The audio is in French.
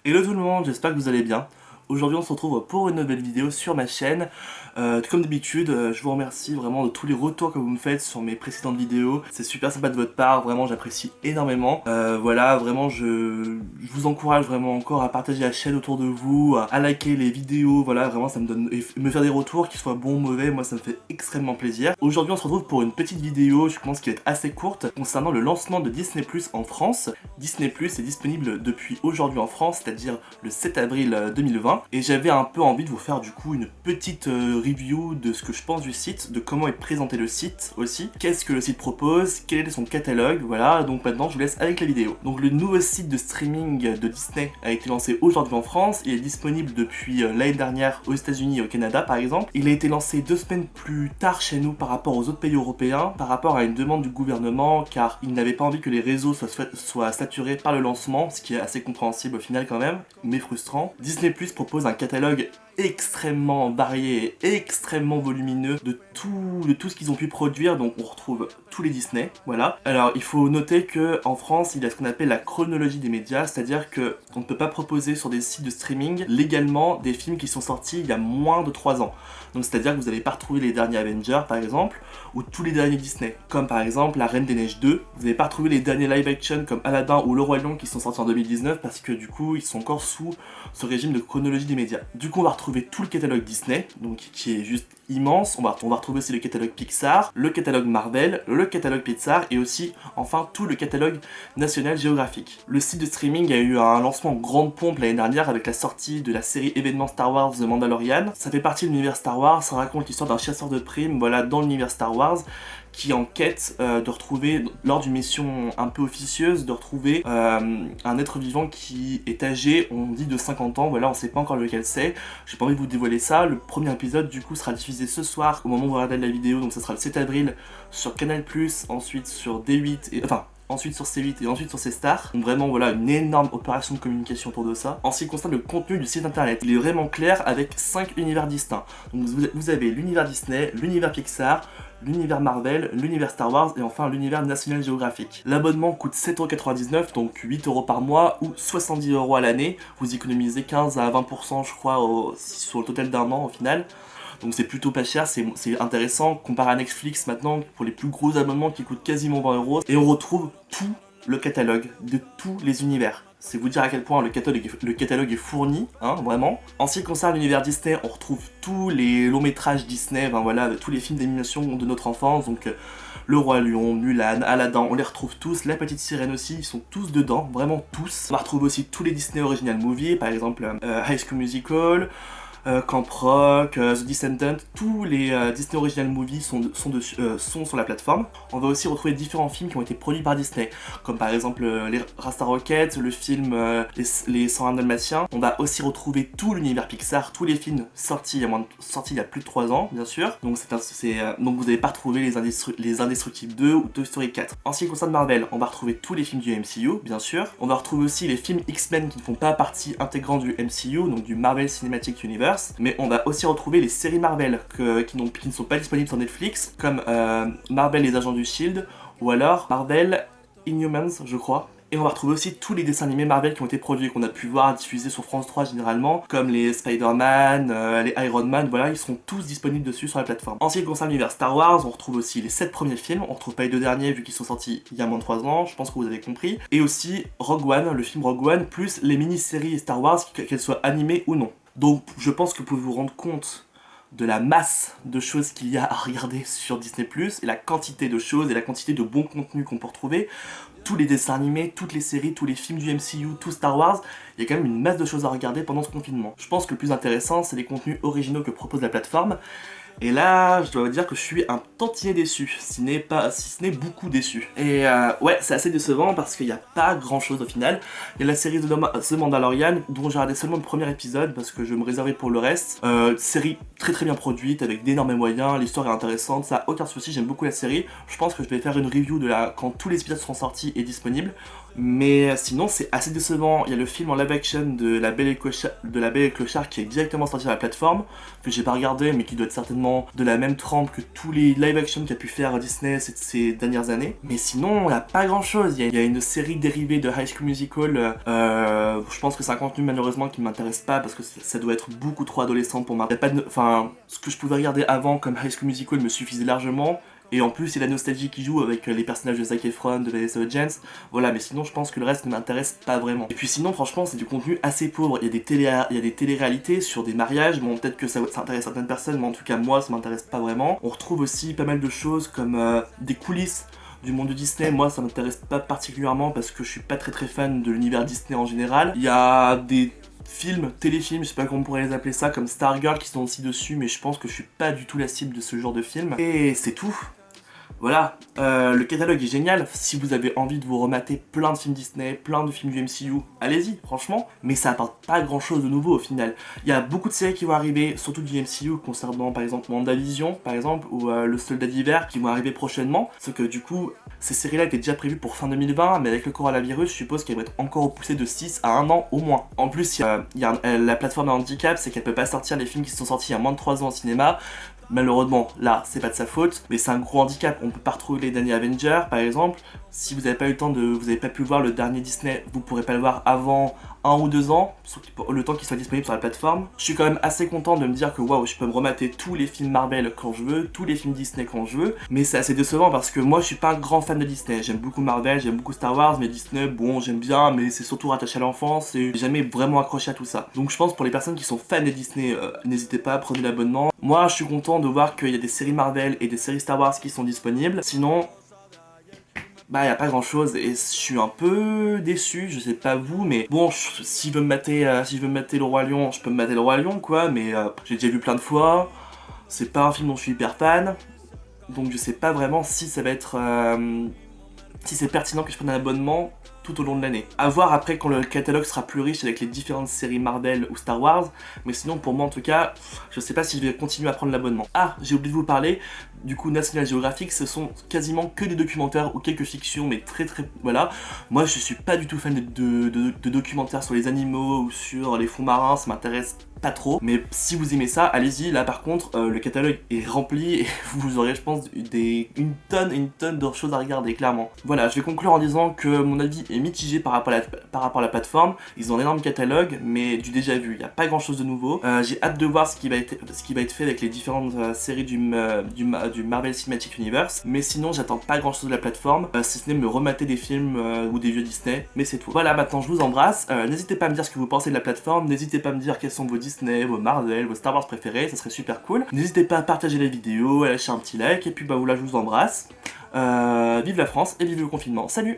Hello tout le monde, j'espère que vous allez bien. Aujourd'hui on se retrouve pour une nouvelle vidéo sur ma chaîne. Comme d'habitude, je vous remercie vraiment de tous les retours que vous me faites sur mes précédentes vidéos. C'est super sympa de votre part, vraiment j'apprécie énormément. Voilà, vraiment je vous encourage vraiment encore à partager la chaîne autour de vous, à liker les vidéos, voilà, vraiment ça me donne, et me faire des retours, qu'ils soient bons ou mauvais, moi ça me fait extrêmement plaisir. Aujourd'hui on se retrouve pour une petite vidéo, je pense qu'elle va être assez courte, concernant le lancement de Disney+ en France. Disney+ est disponible depuis aujourd'hui en France, c'est-à-dire le 7 avril 2020. Et j'avais un peu envie de vous faire du coup une petite review de ce que je pense du site, de comment est présenté le site aussi, qu'est-ce que le site propose, quel est son catalogue, voilà, donc maintenant je vous laisse avec la vidéo. Donc le nouveau site de streaming de Disney a été lancé aujourd'hui en France, il est disponible depuis l'année dernière aux États-Unis et au Canada par exemple. Il a été lancé 2 semaines plus tard chez nous par rapport aux autres pays européens, par rapport à une demande du gouvernement, car il n'avait pas envie que les réseaux soient saturés par le lancement, ce qui est assez compréhensible au final quand même, mais frustrant. Disney+ propose un catalogue extrêmement varié et extrêmement volumineux de tout ce qu'ils ont pu produire, donc on retrouve tous les Disney, voilà. Alors il faut noter que en France il y a ce qu'on appelle la chronologie des médias, c'est-à-dire que on ne peut pas proposer sur des sites de streaming légalement des films qui sont sortis il y a moins de 3 ans. Donc c'est-à-dire que vous n'allez pas retrouver les derniers Avengers par exemple, ou tous les derniers Disney, comme par exemple La Reine des Neiges 2, vous n'allez pas retrouver les derniers live action comme Aladdin ou Le Roi Lion qui sont sortis en 2019 parce que du coup ils sont encore sous ce régime de chronologie des médias. Du coup on va retrouver tout le catalogue Disney, donc qui est juste immense. On va retrouver aussi le catalogue Pixar, le catalogue Marvel, le catalogue Pixar et aussi enfin tout le catalogue National Geographic. Le site de streaming a eu un lancement en grande pompe l'année dernière avec la sortie de la série événement Star Wars The Mandalorian. Ça fait partie de l'univers Star Wars, ça raconte l'histoire d'un chasseur de primes, voilà, dans l'univers Star Wars, qui en quête de retrouver, lors d'une mission un peu officieuse, de retrouver un être vivant qui est âgé, on dit de 50 ans, voilà, on sait pas encore lequel c'est, j'ai pas envie de vous dévoiler ça. Le premier épisode du coup sera diffusé ce soir, au moment où vous regardez la vidéo, donc ça sera le 7 avril sur Canal+, ensuite sur D8, ensuite sur C8 et ensuite sur C-Star. Donc vraiment voilà une énorme opération de communication autour de ça. En ce qui concerne le contenu du site internet, il est vraiment clair avec 5 univers distincts. Donc vous avez l'univers Disney, l'univers Pixar, l'univers Marvel, l'univers Star Wars et enfin l'univers National Geographic. L'abonnement coûte 7,99€, donc 8€ par mois ou 70€ à l'année. Vous économisez 15 à 20% je crois sur le total d'un an au final. Donc c'est plutôt pas cher, c'est intéressant, comparé à Netflix maintenant pour les plus gros abonnements qui coûtent quasiment 20€. Et on retrouve tout le catalogue de tous les univers. C'est vous dire à quel point le catalogue est fourni, hein, vraiment. En ce qui concerne l'univers Disney, on retrouve tous les longs métrages Disney, ben voilà, tous les films d'animation de notre enfance, donc Le Roi Lion, Mulan, Aladdin, on les retrouve tous, La Petite Sirène aussi, ils sont tous dedans, vraiment tous. On va retrouver aussi tous les Disney Original Movies, par exemple High School Musical, Camp Rock, The Descendants, tous les Disney Original Movies sont sur la plateforme. On va aussi retrouver différents films qui ont été produits par Disney, comme par exemple les Rasta Rockets, le film les 101 Dalmatiens. On va aussi retrouver tout l'univers Pixar, tous les films sortis il y a plus de 3 ans, bien sûr. Donc, donc vous n'allez pas retrouver les Indestructibles 2 ou Toy Story 4. En ce qui concerne Marvel, on va retrouver tous les films du MCU, bien sûr. On va retrouver aussi les films X-Men qui ne font pas partie intégrante du MCU, donc du Marvel Cinematic Universe. Mais on va aussi retrouver les séries Marvel qui ne sont pas disponibles sur Netflix, comme Marvel les Agents du Shield, ou alors Marvel Inhumans, je crois. Et on va retrouver aussi tous les dessins animés Marvel qui ont été produits, qu'on a pu voir diffusés sur France 3 généralement, comme les Spider-Man, les Iron Man, voilà, ils seront tous disponibles dessus sur la plateforme. En ce qui concerne l'univers Star Wars, on retrouve aussi les 7 premiers films, on retrouve pas les 2 derniers vu qu'ils sont sortis il y a moins de 3 ans, je pense que vous avez compris. Et aussi Rogue One, le film Rogue One, plus les mini-séries Star Wars, qu'elles soient animées ou non. Donc je pense que vous pouvez vous rendre compte de la masse de choses qu'il y a à regarder sur Disney+, et la quantité de choses et la quantité de bons contenus qu'on peut retrouver. Tous les dessins animés, toutes les séries, tous les films du MCU, tout Star Wars, il y a quand même une masse de choses à regarder pendant ce confinement. Je pense que le plus intéressant, c'est les contenus originaux que propose la plateforme. Et là, je dois vous dire que je suis un tantinet déçu, si ce n'est beaucoup déçu. Et ouais, c'est assez décevant parce qu'il n'y a pas grand chose au final. Il y a la série The Mandalorian, dont j'ai regardé seulement le premier épisode parce que je me réservais pour le reste. Série très très bien produite, avec d'énormes moyens, l'histoire est intéressante, ça a aucun souci, j'aime beaucoup la série. Je pense que je vais faire une review quand tous les épisodes seront sortis et disponibles. Mais sinon c'est assez décevant. Il y a le film en live action de La Belle et le Clochard qui est directement sorti sur la plateforme, que j'ai pas regardé mais qui doit être certainement malheureusement de la même trempe que tous les live action qu'a pu faire Disney ces dernières années. Mais sinon, il n'y a pas grand chose. Il y a une série dérivée de High School Musical. Je pense que c'est un contenu malheureusement qui ne m'intéresse pas parce que ça doit être beaucoup trop adolescent pour moi. Enfin, ce que je pouvais regarder avant comme High School Musical me suffisait largement. Et en plus, il y a la nostalgie qui joue avec les personnages de Zac Efron, de Vanessa Hudgens. Voilà, mais sinon, je pense que le reste ne m'intéresse pas vraiment. Et puis sinon, franchement, c'est du contenu assez pauvre. Il y a des télé-réalités sur des mariages. Bon, peut-être que ça intéresse certaines personnes, mais en tout cas, moi, ça m'intéresse pas vraiment. On retrouve aussi pas mal de choses comme des coulisses du monde de Disney. Moi, ça m'intéresse pas particulièrement parce que je suis pas très fan de l'univers Disney en général. Il y a des films, téléfilms, je sais pas comment on pourrait les appeler ça, comme Stargirl qui sont aussi dessus, mais je pense que je suis pas du tout la cible de ce genre de film. Et c'est tout. Voilà, le catalogue est génial. Si vous avez envie de vous remater plein de films Disney, plein de films du MCU, allez-y, franchement. Mais ça apporte pas grand chose de nouveau au final. Il y a beaucoup de séries qui vont arriver, surtout du MCU, concernant par exemple WandaVision, par exemple, ou Le Soldat d'hiver, qui vont arriver prochainement. Sauf que du coup, ces séries-là étaient déjà prévues pour fin 2020, mais avec le coronavirus, je suppose qu'elles vont être encore repoussées de 6 à 1 an au moins. En plus, la plateforme à handicap, c'est qu'elle peut pas sortir les films qui sont sortis il y a moins de 3 ans au cinéma. Malheureusement, là, c'est pas de sa faute, mais c'est un gros handicap. On peut pas retrouver les derniers Avengers, par exemple. Si vous avez pas eu le temps vous avez pas pu voir le dernier Disney, vous pourrez pas le voir avant 1 ou 2 ans, le temps qu'il soit disponible sur la plateforme. Je suis quand même assez content de me dire que waouh, je peux me remater tous les films Marvel quand je veux, tous les films Disney quand je veux, mais c'est assez décevant parce que moi je suis pas un grand fan de Disney. J'aime beaucoup Marvel, j'aime beaucoup Star Wars, mais Disney, bon, j'aime bien, mais c'est surtout rattaché à l'enfance et j'ai jamais vraiment accroché à tout ça. Donc je pense pour les personnes qui sont fans de Disney, n'hésitez pas, prenez l'abonnement. Moi je suis content de voir qu'il y a des séries Marvel et des séries Star Wars qui sont disponibles. Sinon, bah y a pas grand chose et je suis un peu déçu, je sais pas vous, mais bon, si je veux me mater le Roi Lion, je peux me mater le Roi Lion quoi, mais j'ai déjà vu plein de fois, c'est pas un film dont je suis hyper fan, donc je sais pas vraiment si ça va être si c'est pertinent que je prenne un abonnement tout au long de l'année. A voir après quand le catalogue sera plus riche avec les différentes séries Marvel ou Star Wars, mais sinon pour moi en tout cas, je sais pas si je vais continuer à prendre l'abonnement. Ah, j'ai oublié de vous parler, du coup National Geographic, ce sont quasiment que des documentaires ou quelques fictions, mais très voilà. Moi je suis pas du tout fan de documentaires sur les animaux ou sur les fonds marins, ça m'intéresse pas trop, mais si vous aimez ça, allez-y. Là par contre, le catalogue est rempli et vous aurez je pense une tonne de choses à regarder, clairement. Voilà, je vais conclure en disant que mon avis est mitigé par rapport à la plateforme. Ils ont un énorme catalogue, mais du déjà vu, il n'y a pas grand chose de nouveau. J'ai hâte de voir ce qui va être fait avec les différentes séries du Marvel Cinematic Universe, mais sinon j'attends pas grand chose de la plateforme, si ce n'est me remater des films ou des vieux Disney, mais c'est tout. Voilà, maintenant je vous embrasse, n'hésitez pas à me dire ce que vous pensez de la plateforme, n'hésitez pas à me dire quels sont vos Disney, vos Marvel, vos Star Wars préférés, ça serait super cool. N'hésitez pas à partager la vidéo, à lâcher un petit like, et puis bah voilà, je vous embrasse. Vive la France et vive le confinement. Salut!